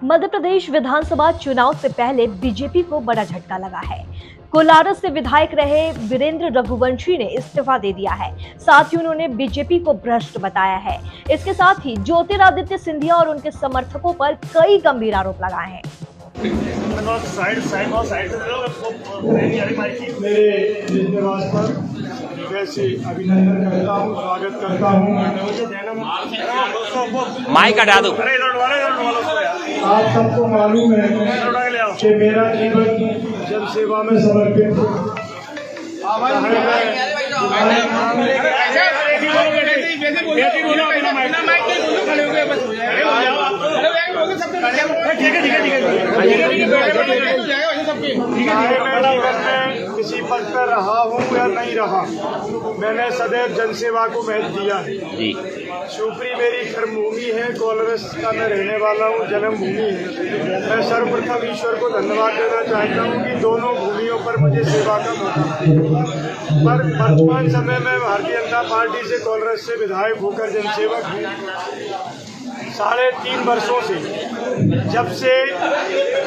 मध्य प्रदेश विधानसभा चुनाव से पहले बीजेपी को बड़ा झटका लगा है। कोलारस से विधायक रहे वीरेंद्र रघुवंशी ने इस्तीफा दे दिया है। साथ ही उन्होंने बीजेपी को भ्रष्ट बताया है। इसके साथ ही ज्योतिरादित्य सिंधिया और उनके समर्थकों पर कई गंभीर आरोप लगाए हैं। मेरे निवास पर वैसे अभिनंदन करता हूँ, स्वागत करता हूँ। माइक हटा दो। आप सबको मालूम है कि मेरा जीवन जन सेवा में समर्पित किसी पद पर रहा हूँ या नहीं रहा, मैंने सदैव जनसेवा को महत्व दिया है। शिवपुरी मेरी कर्मभूमि है, कोलारस का मैं रहने वाला हूँ, जन्मभूमि है। मैं सर्वप्रथम ईश्वर को धन्यवाद देना चाहता हूँ कि दोनों भूमियों पर मुझे सेवा का मौका मिला। पर वर्तमान समय में भारतीय जनता पार्टी से कोलारस से विधायक होकर जनसेवक हूँ। 3.5 वर्षों से, जब से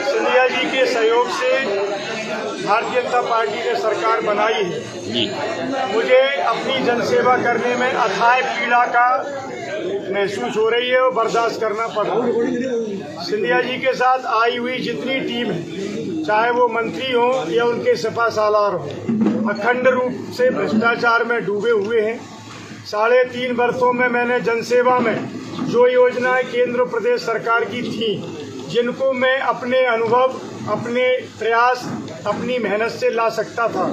सिंधिया जी के सहयोग से भारतीय जनता पार्टी ने सरकार बनाई है, मुझे अपनी जनसेवा करने में अथाह पीड़ा का महसूस हो रही है और बर्दाश्त करना पड़ रहा है। सिंधिया जी के साथ आई हुई जितनी टीम है, चाहे वो मंत्री हो या उनके सपा सालार हो, अखंड रूप से भ्रष्टाचार में डूबे हुए हैं। 3.5 वर्षों में मैंने जनसेवा में जो योजनाएं केंद्र प्रदेश सरकार की थी, जिनको मैं अपने अनुभव, अपने प्रयास, अपनी मेहनत से ला सकता था,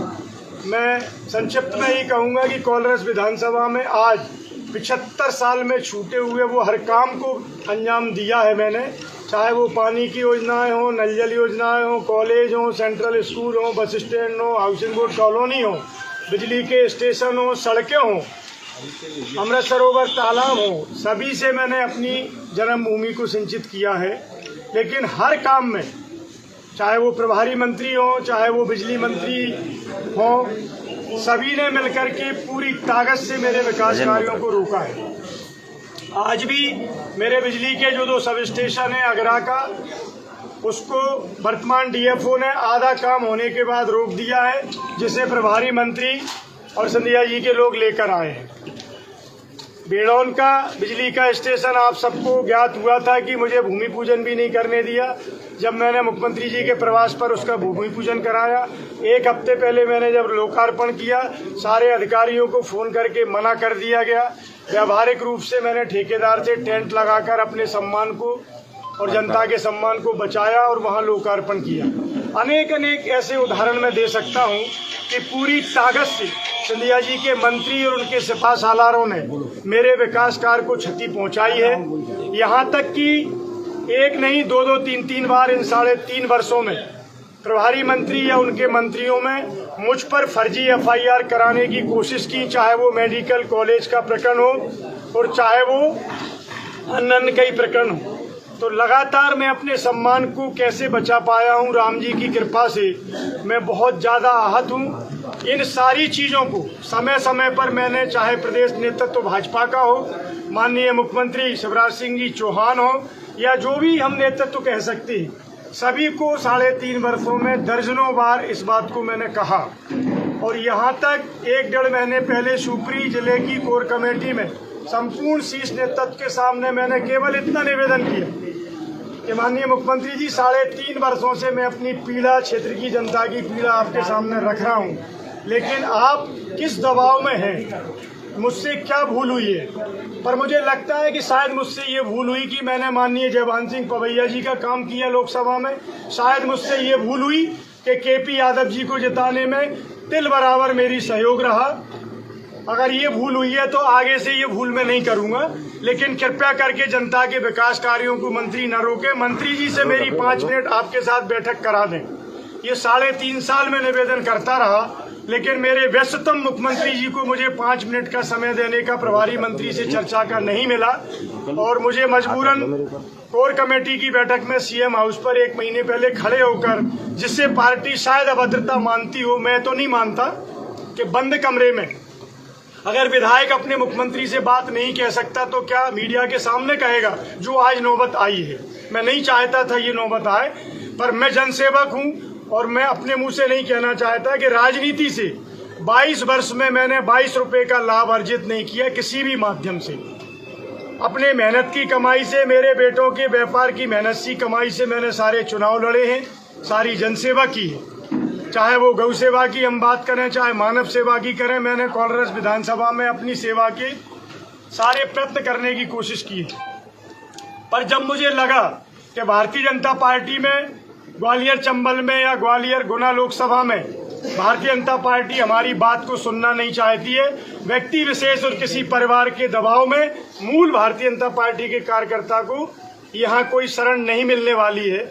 मैं संक्षिप्त में ही कहूँगा कि कोलारस विधानसभा में आज 75 साल में छूटे हुए वो हर काम को अंजाम दिया है मैंने। चाहे वो पानी की योजनाएं हो, नल जल योजनाएं हो, कॉलेज हो, सेंट्रल स्कूल हो, बस स्टैंड हो, हाउसिंग बोर्ड कॉलोनी हो, बिजली के स्टेशन हो, सड़कें हो, अमृत सरोवर तालाब हो, सभी से मैंने अपनी जन्मभूमि को सिंचित किया है। लेकिन हर काम में, चाहे वो प्रभारी मंत्री हो, चाहे वो बिजली मंत्री हो, सभी ने मिलकर के पूरी ताकत से मेरे विकास कार्यों को रोका है। आज भी मेरे बिजली के जो 2 सब स्टेशन है अगरा का, उसको वर्तमान डीएफओ ने आधा काम होने के बाद रोक दिया है, जिसे प्रभारी मंत्री और सिंधिया जी के लोग लेकर आए हैं। बेड़ौन का बिजली का स्टेशन आप सबको ज्ञात हुआ था कि मुझे भूमि पूजन भी नहीं करने दिया। जब मैंने मुख्यमंत्री जी के प्रवास पर उसका भूमि पूजन कराया, 1 हफ्ते पहले मैंने जब लोकार्पण किया, सारे अधिकारियों को फोन करके मना कर दिया गया। व्यावहारिक रूप से मैंने ठेकेदार से टेंट लगाकर अपने सम्मान को और जनता के सम्मान को बचाया और वहां लोकार्पण किया। अनेक ऐसे उदाहरण मैं दे सकता हूं कि पूरी ताकत से सिंधिया जी के मंत्री और उनके सिपा सालारों ने मेरे विकास कार्य को क्षति पहुंचाई है। यहां तक कि 1 नहीं 2 3 बार इन 3.5 वर्षों में प्रभारी मंत्री या उनके मंत्रियों में मुझ पर फर्जी FIR कराने की कोशिश की, चाहे वो मेडिकल कॉलेज का प्रकरण हो और चाहे वो अन्य कई प्रकरण हो। तो लगातार मैं अपने सम्मान को कैसे बचा पाया हूं, राम जी की कृपा से मैं बहुत ज़्यादा आहत हूं। इन सारी चीज़ों को समय समय पर मैंने, चाहे प्रदेश नेतृत्व भाजपा का हो, माननीय मुख्यमंत्री शिवराज सिंह जी चौहान हो, या जो भी हम नेतृत्व कह सकते हैं, सभी को 3.5 वर्षों में दर्जनों बार इस बात को मैंने कहा। और यहाँ तक 1-1.5 महीने पहले शिवपुरी जिले की कोर कमेटी में संपूर्ण शीर्ष नेतृत्व के सामने मैंने केवल इतना निवेदन किया कि माननीय मुख्यमंत्री जी, 3.5 वर्षों से मैं अपनी पीड़ा, क्षेत्र की जनता की पीड़ा आपके सामने रख रहा हूँ, लेकिन आप किस दबाव में हैं, मुझसे क्या भूल हुई है। पर मुझे लगता है कि शायद मुझसे ये भूल हुई कि मैंने माननीय जयभान सिंह पवैया जी का काम किया लोकसभा में। शायद मुझसे ये भूल हुई कि KP यादव जी को जिताने में तिल बराबर मेरी सहयोग रहा। अगर ये भूल हुई है तो आगे से ये भूल मैं नहीं करूंगा। लेकिन कृपया करके जनता के विकास कार्यों को मंत्री न रोके। मंत्री जी से मेरी 5 मिनट आपके साथ बैठक करा दें। ये 3.5 साल में निवेदन करता रहा, लेकिन मेरे व्यस्ततम मुख्यमंत्री जी को मुझे 5 मिनट का समय देने का प्रभारी मंत्री से चर्चा का नहीं मिला और मुझे मजबूरन कोर कमेटी की बैठक में CM हाउस पर 1 महीने पहले खड़े होकर, जिससे पार्टी शायद अभद्रता मानती हो, मैं तो नहीं मानता, कि बंद कमरे में अगर विधायक अपने मुख्यमंत्री से बात नहीं कह सकता तो क्या मीडिया के सामने कहेगा, जो आज नौबत आई है। मैं नहीं चाहता था ये नौबत आए, पर मैं जनसेवक हूं और मैं अपने मुंह से नहीं कहना चाहता कि राजनीति से 22 वर्ष में मैंने 22 रुपए का लाभ अर्जित नहीं किया किसी भी माध्यम से। अपने मेहनत की कमाई से, मेरे बेटों के व्यापार की मेहनत की कमाई से मैंने सारे चुनाव लड़े हैं, सारी जनसेवा की है। चाहे वो गौ सेवा की हम बात करें, चाहे मानव सेवा की करें, मैंने कोलारस विधानसभा में अपनी सेवा के सारे प्रयत्न करने की कोशिश की है। पर जब मुझे लगा कि भारतीय जनता पार्टी में ग्वालियर चंबल में या ग्वालियर गुना लोकसभा में भारतीय जनता पार्टी हमारी बात को सुनना नहीं चाहती है, व्यक्ति विशेष और किसी परिवार के दबाव में मूल भारतीय जनता पार्टी के कार्यकर्ता को यहाँ कोई शरण नहीं मिलने वाली है,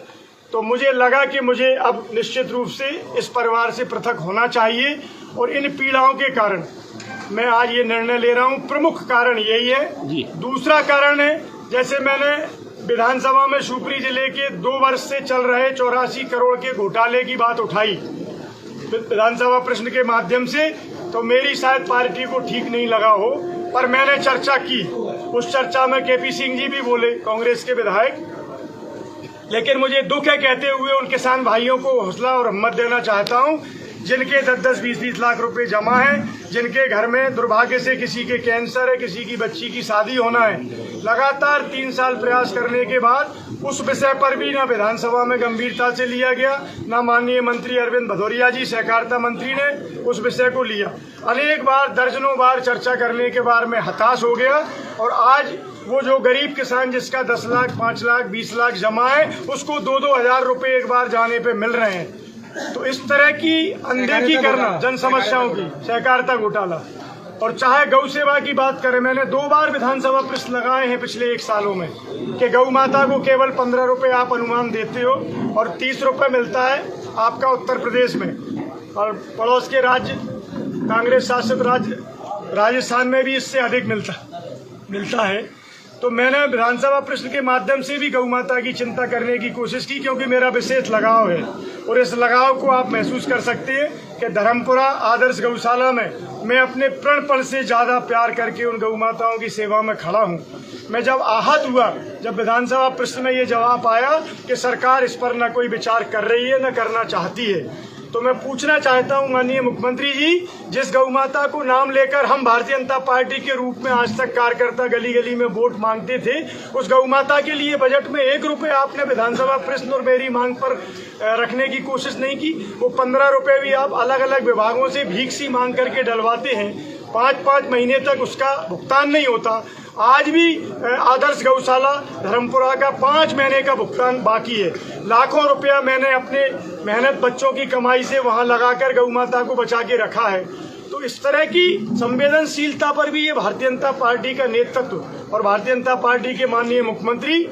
तो मुझे लगा कि मुझे अब निश्चित रूप से इस परिवार से पृथक होना चाहिए। और इन पीड़ाओं के कारण मैं आज ये निर्णय ले रहा हूँ। प्रमुख कारण यही है। दूसरा कारण है, जैसे मैंने विधानसभा में शिवपुरी जिले के 2 वर्ष से चल रहे 84 करोड़ के घोटाले की बात उठाई विधानसभा प्रश्न के माध्यम से, तो मेरी शायद पार्टी को ठीक नहीं लगा हो, पर मैंने चर्चा की। उस चर्चा में केपी सिंह जी भी बोले, कांग्रेस के विधायक। लेकिन मुझे दुख है कहते हुए उन किसान भाइयों को हौसला और हिम्मत देना चाहता हूं, जिनके 10-10, 20-20 लाख रुपए जमा है, जिनके घर में दुर्भाग्य से किसी के कैंसर है, किसी की बच्ची की शादी होना है। लगातार 3 साल प्रयास करने के बाद उस विषय पर भी ना विधानसभा में गंभीरता से लिया गया, ना माननीय मंत्री अरविंद भदौरिया जी सहकारिता मंत्री ने उस विषय को लिया। अनेक बार, दर्जनों बार चर्चा करने के बाद मैं हताश हो गया। और आज वो जो गरीब किसान जिसका 10 लाख, 5 लाख, 20 लाख जमा है, उसको 2-2 हजार रुपए एक बार जाने पे मिल रहे हैं। तो इस तरह की अनदेखी करना जन समस्याओं की, सहकारिता घोटाला। और चाहे गौ सेवा की बात करें, मैंने 2 बार विधानसभा प्रश्न लगाए हैं पिछले 1 सालों में कि गौ माता को केवल 15 रुपए आप अनुमान देते हो और 30 रुपए मिलता है आपका उत्तर प्रदेश में, और पड़ोस के राज्य कांग्रेस शासित राज्य राजस्थान में भी इससे अधिक मिलता है। तो मैंने विधानसभा प्रश्न के माध्यम से भी गौ माता की चिंता करने की कोशिश की, क्योंकि मेरा विशेष लगाव है। और इस लगाव को आप महसूस कर सकते हैं कि धर्मपुरा आदर्श गौशाला में मैं अपने प्रणपण से ज्यादा प्यार करके उन गौ माताओं की सेवा में खड़ा हूं। मैं जब आहत हुआ, जब विधानसभा प्रश्न में ये जवाब आया कि सरकार इस पर न कोई विचार कर रही है, न करना चाहती है, तो मैं पूछना चाहता हूं माननीय मुख्यमंत्री जी, जिस गौ माता को नाम लेकर हम भारतीय जनता पार्टी के रूप में आज तक कार्यकर्ता गली गली में वोट मांगते थे, उस गौ माता के लिए बजट में 1 रुपए आपने विधानसभा प्रश्न और मेरी मांग पर रखने की कोशिश नहीं की। वो 15 रुपए भी आप अलग अलग विभागों से भीख सी मांग करके डलवाते हैं, 5-5 महीने तक उसका भुगतान नहीं होता। आज भी आदर्श गौशाला धर्मपुरा का 5 महीने का भुगतान बाकी है। लाखों रुपया मैंने अपने मेहनत बच्चों की कमाई से वहां लगाकर गौ माता को बचा के रखा है। तो इस तरह की संवेदनशीलता पर भी ये भारतीय जनता पार्टी का नेतृत्व और भारतीय जनता पार्टी के माननीय मुख्यमंत्री,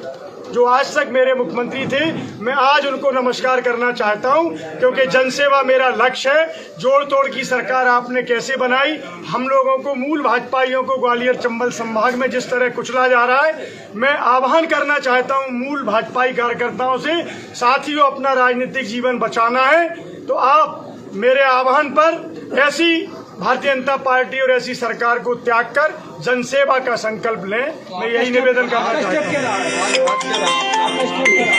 जो आज तक मेरे मुख्यमंत्री थे, मैं आज उनको नमस्कार करना चाहता हूं, क्योंकि जनसेवा मेरा लक्ष्य है। जोड़ तोड़ की सरकार आपने कैसे बनाई, हम लोगों को, मूल भाजपाइयों को ग्वालियर चंबल संभाग में जिस तरह कुचला जा रहा है, मैं आह्वान करना चाहता हूं मूल भाजपाई कार्यकर्ताओं से, साथियों अपना राजनीतिक जीवन बचाना है तो आप मेरे आह्वान पर ऐसी भारतीय जनता पार्टी और ऐसी सरकार को त्याग कर जनसेवा का संकल्प लें। मैं यही निवेदन करना चाहता हूँ।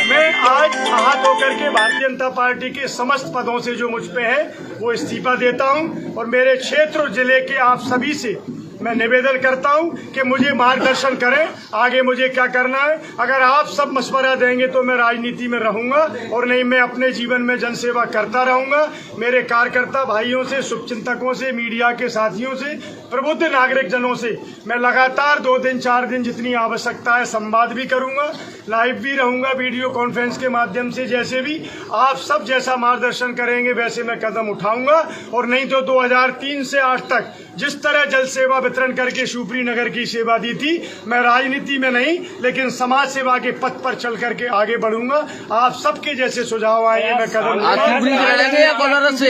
मैं आज आहत होकर के भारतीय जनता पार्टी के समस्त पदों से जो मुझ पे है वो इस्तीफा देता हूँ, और मेरे क्षेत्र और जिले के आप सभी से मैं निवेदन करता हूं कि मुझे मार्गदर्शन करें, आगे मुझे क्या करना है। अगर आप सब मशवरा देंगे तो मैं राजनीति में रहूंगा, और नहीं मैं अपने जीवन में जनसेवा करता रहूंगा। मेरे कार्यकर्ता भाइयों से, शुभचिंतकों से, मीडिया के साथियों से, प्रबुद्ध नागरिक जनों से मैं लगातार 2 दिन 4 दिन जितनी आवश्यकता है संवाद भी करूंगा, लाइव भी रहूंगा वीडियो कॉन्फ्रेंस के माध्यम से। जैसे भी आप सब जैसा मार्गदर्शन करेंगे वैसे मैं कदम उठाऊंगा। और नहीं तो 2003 से आज तक जिस तरह जल सेवा वितरण करके शिवपुरी नगर की सेवा दी थी, मैं राजनीति में नहीं लेकिन समाज सेवा के पथ पर चल करके आगे बढ़ूंगा। आप सबके जैसे सुझाव आएंगे मैं कदम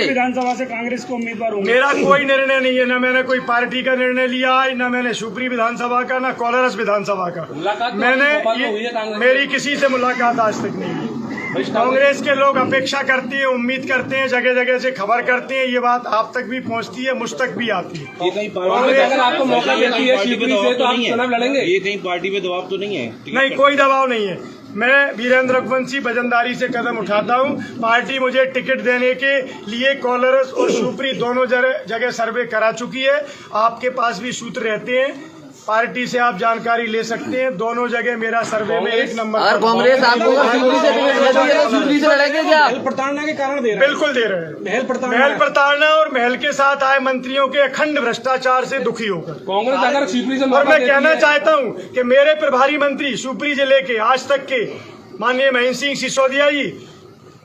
विधानसभा से कांग्रेस को उम्मीदवार होंगे। मेरा कोई निर्णय नहीं है, ना मैंने कोई पार्टी का निर्णय लिया है, ना मैंने शिवपुरी विधानसभा का, ना कोलारस विधानसभा का। मैंने मेरी किसी से मुलाकात आज तक नहीं हुई। कांग्रेस के लोग अपेक्षा करते हैं, उम्मीद करते हैं, जगह जगह से खबर करते हैं, ये बात आप तक भी पहुंचती है, मुझ तक भी आती है। ये कहीं अगर आपको मौका देती है शिवपुरी से तो आप चुनाव लड़ेंगे? ये कहीं पार्टी पे दबाव तो नहीं है? नहीं, कोई दबाव नहीं है। मैं वीरेंद्र रघुवंशी वजनदारी से कदम उठाता हूं। पार्टी मुझे टिकट देने के लिए कोलारस और शिवपुरी दोनों जगह सर्वे करा चुकी है। आपके पास भी सूत्र रहते हैं, पार्टी से आप जानकारी ले सकते हैं। दोनों जगह मेरा सर्वे में 1 नंबर। और कांग्रेस आपको शिवपुरी से टिकट देती है तो शिवपुरी से लड़ेंगे क्या? प्रताड़ना के कारण दे रहे हैं। बिल्कुल दे रहे हैं। महल प्रताड़ना और महल के साथ आए मंत्रियों के अखंड भ्रष्टाचार से दुखी होकर कांग्रेस अगर शिवपुरी से और मैं कहना चाहता हूं कि मेरे प्रभारी मंत्री शिवपुरी जिले के आज तक के माननीय महेंद्र सिंह सिसोदिया जी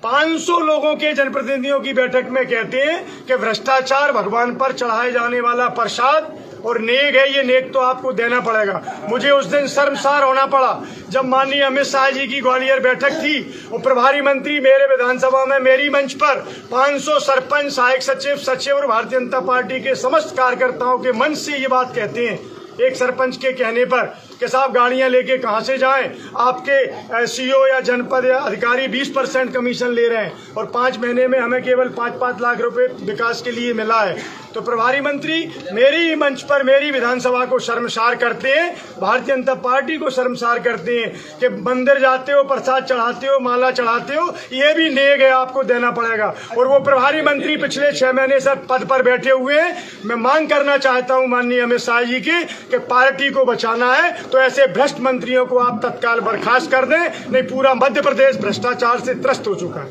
500 लोगों के जनप्रतिनिधियों की बैठक में कहते हैं कि भ्रष्टाचार भगवान पर चढ़ाए जाने वाला प्रसाद और नेक है, ये नेक तो आपको देना पड़ेगा। मुझे उस दिन शर्मसार होना पड़ा जब माननीय अमित शाह जी की ग्वालियर बैठक थी और प्रभारी मंत्री मेरे विधानसभा में मेरी मंच पर 500 सरपंच, सहायक सचिव और भारतीय जनता पार्टी के समस्त कार्यकर्ताओं के मंच से ये बात कहते हैं एक सरपंच के कहने पर कि साहब गाड़ियां लेके कहां से जाएं, आपके सीओ या जनपद या अधिकारी 20% कमीशन ले रहे हैं और 5 महीने में हमें केवल 5-5 लाख रुपए विकास के लिए मिला है। तो प्रभारी मंत्री मेरी मंच पर मेरी विधानसभा को शर्मसार करते हैं, भारतीय जनता पार्टी को शर्मसार करते हैं कि मंदिर जाते हो, प्रसाद चढ़ाते हो, माला चढ़ाते हो, ये भी नेक है, आपको देना पड़ेगा। और वो प्रभारी मंत्री पिछले 6 महीने से पद पर बैठे हुए हैं। मैं मांग करना चाहता हूं माननीय अमित शाह जी की कि पार्टी को बचाना है तो ऐसे भ्रष्ट मंत्रियों को आप तत्काल बर्खास्त कर दें, नहीं पूरा मध्य प्रदेश भ्रष्टाचार से त्रस्त हो चुका है।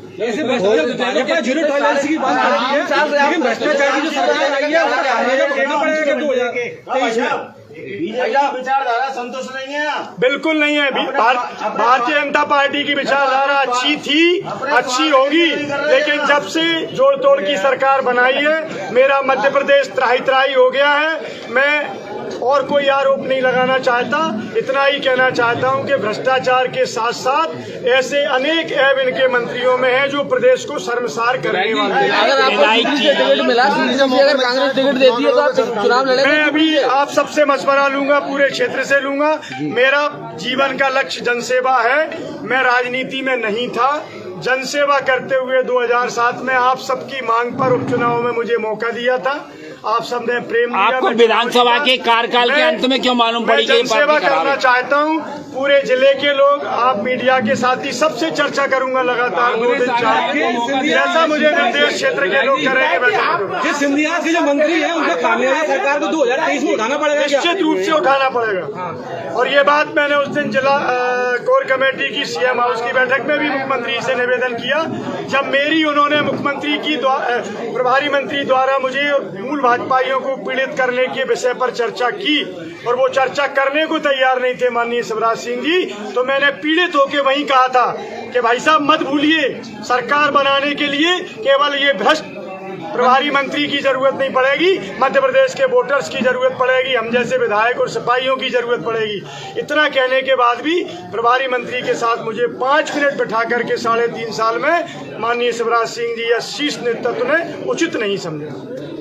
भाजपा जीरो टॉलरेंस की बात कर रही है, लेकिन भ्रष्टाचार की जो सरकार आई है कहना पड़ेगा कि 2023 में विचारधारा संतुष्ट नहीं है। बिल्कुल नहीं है। भारतीय जनता पार्टी की विचारधारा अच्छी थी, अच्छी होगी, लेकिन जब से जोड़ तोड़ की सरकार बनाई है मेरा मध्य प्रदेश त्राही हो गया है। मैं और कोई आरोप नहीं लगाना चाहता, इतना ही कहना चाहता हूं कि भ्रष्टाचार के साथ साथ ऐसे अनेक ऐब इनके मंत्रियों में है जो प्रदेश को शर्मसार करने वाले हैं। अगर आपको टिकट मिला, अगर कांग्रेस टिकट देती है तो आप चुनाव लड़ेंगे? मैं अभी आप सबसे मशवरा लूंगा, पूरे क्षेत्र से लूंगा। मेरा जीवन का लक्ष्य जनसेवा है। मैं राजनीति में नहीं था, जनसेवा करते हुए 2007 में आप सबकी मांग पर उपचुनाव में मुझे मौका दिया था। आप सबने प्रेम दिया। आपको विधानसभा के कार्यकाल के अंत में क्यों मालूम पड़ी कि जनसेवा करना चाहता हूं। पूरे जिले के लोग, आप मीडिया के साथी, सबसे चर्चा करूंगा लगातार 2 दिन 4 दिन, जैसा मुझे निर्देश क्षेत्र के लोग करेंगे। सिंधिया के जो मंत्री हैं उनका खामियाजा सरकार को 2023 में उठाना पड़ेगा, निश्चित रूप से उठाना पड़ेगा। और ये बात मैंने उस दिन जिला कोर कमेटी की सीएम हाउस की बैठक में भी मुख्यमंत्री से निवेदन किया, जब मेरी उन्होंने मुख्यमंत्री की प्रभारी मंत्री द्वारा मुझे मूल भाजपाइयों को पीड़ित करने के विषय पर चर्चा की और वो चर्चा करने को तैयार नहीं थे माननीय शिवराज सिंह जी, तो मैंने पीड़ित होकर वहीं कहा था कि भाई साहब मत भूलिए, सरकार बनाने के लिए केवल ये भ्रष्ट प्रभारी मंत्री की जरूरत नहीं पड़ेगी, मध्य प्रदेश के वोटर्स की जरूरत पड़ेगी, हम जैसे विधायक और सिपाहियों की जरूरत पड़ेगी। इतना कहने के बाद भी प्रभारी मंत्री के साथ मुझे 5 मिनट बिठा करके 3.5 साल में माननीय शिवराज सिंह जी या शीर्ष नेतृत्व ने उचित नहीं समझा।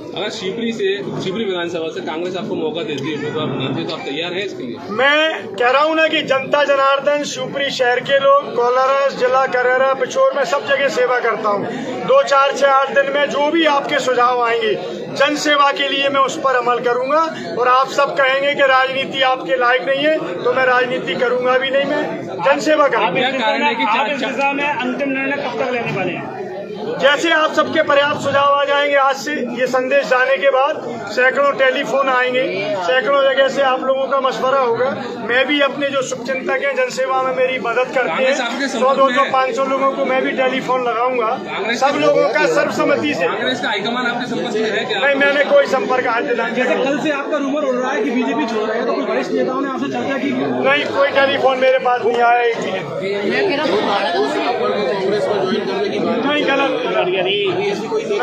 अगर शिवपुरी विधानसभा से कांग्रेस आपको मौका देती है तो आप नहीं, तो आप तैयार हैं इसके लिए? मैं कह रहा हूं ना कि जनता जनार्दन, शिवपुरी शहर के लोग, कोलारस जिला, करेरा, पिछोर में सब जगह सेवा करता हूं। 2, 4, 6, 8 दिन में जो भी आपके सुझाव आएंगे जन सेवा के लिए मैं उस पर अमल करूंगा। और आप सब कहेंगे कि राजनीति आपके लायक नहीं है तो मैं राजनीति करूंगा भी नहीं, मैं जनसेवा करूंगा। अंतिम निर्णय कब तक लेने वाले हैं? जैसे आप सबके पर्याप्त सुझाव आ जाएंगे, आज से ये संदेश जाने के बाद सैकड़ों टेलीफोन आएंगे, सैकड़ों जगह से आप लोगों का मशवरा होगा। मैं भी अपने जो शुभचिंतक हैं, जनसेवा में मेरी मदद करते हैं, 100, 200, 500 लोगों को मैं भी टेलीफोन लगाऊंगा, सब लोगों का सर्वसम्मति से। कांग्रेस का हाईकमान आपके संपर्क में है क्या? नहीं, मैंने कोई संपर्क आज तक। जैसे कल से आपका रूमर उड़ रहा है कि बीजेपी छोड़ रहे हैं, तो कोई वरिष्ठ नेताओं ने आपसे चर्चा की? नहीं, कोई टेलीफोन मेरे पास नहीं आया। नहीं, गलत नहीं, ऐसा कोई नहीं।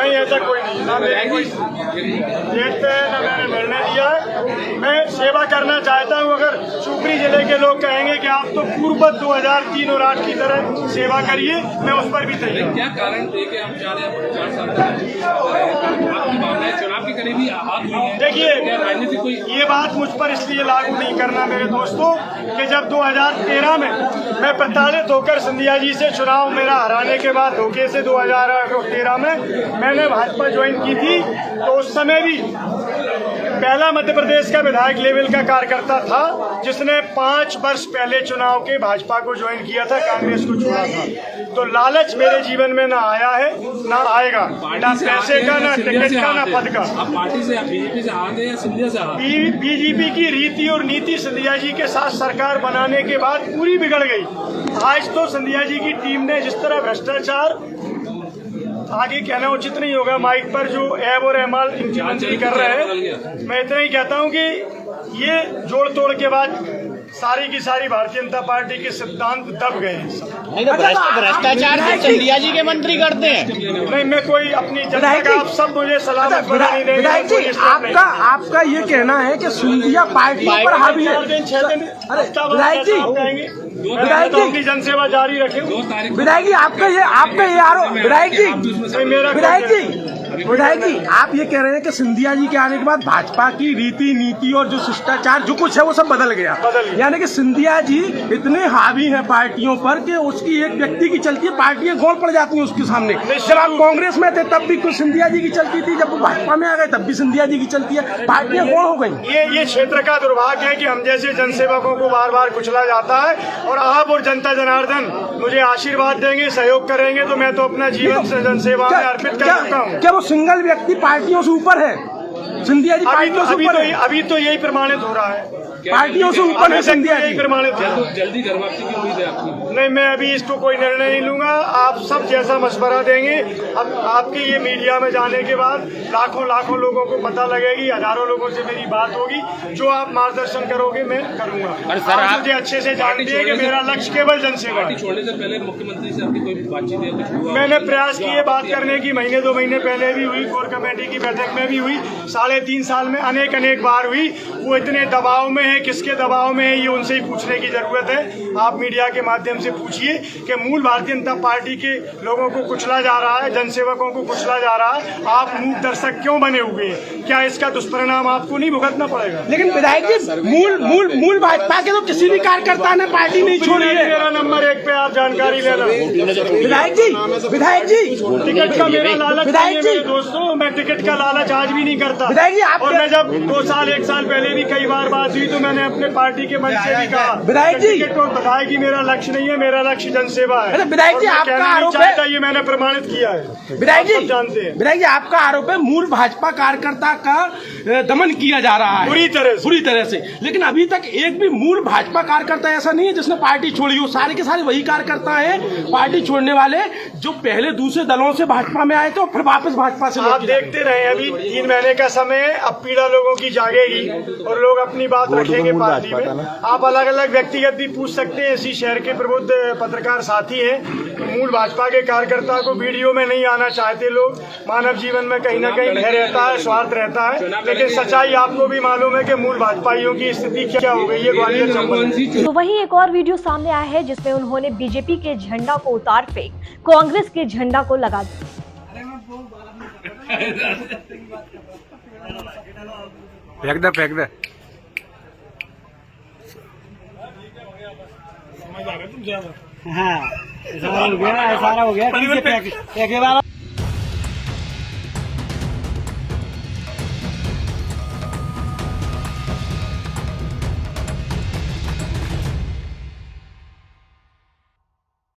देखते हैं ना, मैंने निर्णय लिया है। मैं सेवा करना चाहता हूं। अगर शिवपुरी जिले के लोग कहेंगे कि आप तो पूर्ववत 2003 और 8 की तरह सेवा करिए, मैं उस पर भी तैयार। क्या कारण थे कि हम 4 साल आपकी भावनाएं चुनाव के करीब ही हाथ हुई है? देखिए, राजनीति कोई ये बात मुझ पर इसलिए लागू नहीं करना मेरे दोस्तों कि जब 2013 में मैं प्रताड़ित होकर सिंधिया जी से चुनाव मेरा हराने के बाद धोखे से 2013 में मैंने भाजपा ज्वाइन की थी, तो उस समय भी पहला मध्य प्रदेश का विधायक लेवल का कार्यकर्ता था जिसने 5 वर्ष पहले चुनाव के भाजपा को ज्वाइन किया था, कांग्रेस को छोड़ा था। तो लालच मेरे जीवन में ना आया है ना आएगा, ना पैसे का, ना टिकट का, ना पद का। आप पार्टी से बीजेपी से हाथ है या सिंधिया से हाथ? बीजेपी की रीति और नीति सिंधिया जी के साथ सरकार बनाने के बाद पूरी बिगड़ गई। आज तो सिंधिया जी की टीम ने जिस तरह भ्रष्टाचार, आगे कहना उचित नहीं होगा माइक पर, जो ऐब और एमाल मुख्यमंत्री कर रहे हैं, मैं इतना ही कहता हूं कि ये जोड़ तोड़ के बाद सारी की सारी भारतीय जनता पार्टी के सिद्धांत दब गए हैं। नहीं तो भ्रष्टाचार तो सिंधिया जी के मंत्री करते हैं। नहीं, मैं कोई अपनी जनता का, आप सब मुझे सलाह मशवरा नहीं देंगे। विधायक जी, आपका ये कहना है कि सिंधिया पार्टी पर हावी है। विधायक जी, विधायक जी अपनी जनसेवा जारी रखें। विधायक जी, आपका ये आरोप, विधायक जी, आप ये कह रहे हैं कि सिंधिया जी के आने के बाद भाजपा की रीति नीति और जो शिष्टाचार जो कुछ है वो सब बदल गया। यानी कि सिंधिया जी इतने हावी हैं पार्टियों पर कि उसकी एक व्यक्ति की चलती है, पार्टियां गोल पड़ जाती हैं उसके सामने। जब आप कांग्रेस में थे तब भी कुछ सिंधिया जी की चलती थी, जब वो भाजपा में आ गए तब भी सिंधिया जी की चलती है, पार्टियां गोल हो गई। ये क्षेत्र का दुर्भाग्य है कि हम जैसे जनसेवकों को बार बार कुचला जाता है, और आप और जनता जनार्दन मुझे आशीर्वाद देंगे, सहयोग करेंगे, तो मैं तो अपना जीवन से जनसेवा में अर्पित कर चुका हूँ। क्या वो सिंगल व्यक्ति पार्टियों से ऊपर है? सिंधिया जी पार्टियों से ऊपर है। अभी तो यही प्रमाणित हो रहा है, पार्टियों से ऊपर है सिंधिया जी। प्रमाणित जल्दी घर वापसी की उम्मीद है आपकी? नहीं, मैं अभी इसको कोई निर्णय नहीं लूंगा। आप सब जैसा मशवरा देंगे, अब आपके ये मीडिया में जाने के बाद लाखों लोगों को पता लगेगी, हजारों लोगों से मेरी बात होगी, जो आप मार्गदर्शन करोगे मैं करूंगा। आप मुझे अच्छे से जानते हैं कि मेरा लक्ष्य केवल जनसेवा है। छोड़ने से पहले मुख्यमंत्री से आपकी कोई बातचीत है? कुछ हुआ? मैंने प्रयास किए बात करने की, महीने 2 महीने पहले भी हुई, कोर कमेटी की बैठक में भी हुई, 3.5 साल में अनेक बार हुई। वो इतने दबाव में है, किसके दबाव में है ये उनसे ही पूछने की जरूरत है। आप मीडिया के माध्यम से पूछिए कि मूल भारतीय जनता पार्टी के लोगों को कुचला जा रहा है, जनसेवकों को कुचला जा रहा है, आप मूक दर्शक क्यों बने हुए हैं? क्या इसका दुष्परिणाम आपको नहीं भुगतना पड़ेगा? लेकिन विधायक जी, मूल भाजपा के तो किसी भी कार्यकर्ता ने पार्टी नहीं छोड़ी है। मेरा नंबर 1 पे आप जानकारी लेना। विधायक जी, टिकट का मेरा लालच नहीं है मेरे दोस्तों, मैं टिकट का लालच आज भी नहीं करता। विधायक जी, आप और मैं जब 1 साल पहले भी कई बार बात हुई तो मैंने अपने पार्टी के मंच से भी कहा, विधायक जी, टिकट और बधाई मेरा लक्ष्य नहीं है, मेरा लक्ष्य जनसेवा है। विधायक जी, आपका आरोप है, ये मैंने प्रमाणित किया है। विधायक जी जानते हैं, विधायक जी, आपका आरोप है मूल भाजपा कार्यकर्ता का दमन किया जा रहा है बुरी तरह से। लेकिन अभी तक एक भी मूल भाजपा कार्यकर्ता ऐसा नहीं है जिसने पार्टी छोड़ी हो। सारे के सारे वही कार्यकर्ता हैं पार्टी छोड़ने वाले, जो पहले दूसरे दलों से भाजपा में आए थे और फिर वापस भाजपा से। आप देखते रहे, अभी 3 महीने का समय है, अब पीड़ा लोगों की जागेगी और लोग अपनी बात रखेंगे पार्टी में। आप अलग अलग व्यक्तिगत भी पूछ सकते हैं, इसी शहर के प्रबुद्ध पत्रकार साथी हैं। मूल भाजपा के कार्यकर्ता को वीडियो में नहीं आना चाहते लोग। मानव जीवन में कहीं ना कहीं भय रहता है, स्वार्थ रहता है, लेकिन सच्चाई आपको भी मालूम है कि मूल भाजपाइयों की स्थिति क्या हो गई है ग्वालियर चंबल। तो वहीं एक और वीडियो सामने आया है जिसमें उन्होंने बीजेपी के झंडा को उतार फेंक कांग्रेस के झंडा को लगा दिया। फेंक दे। हाँ, ऐसा हो गया, ऐसा हो गया।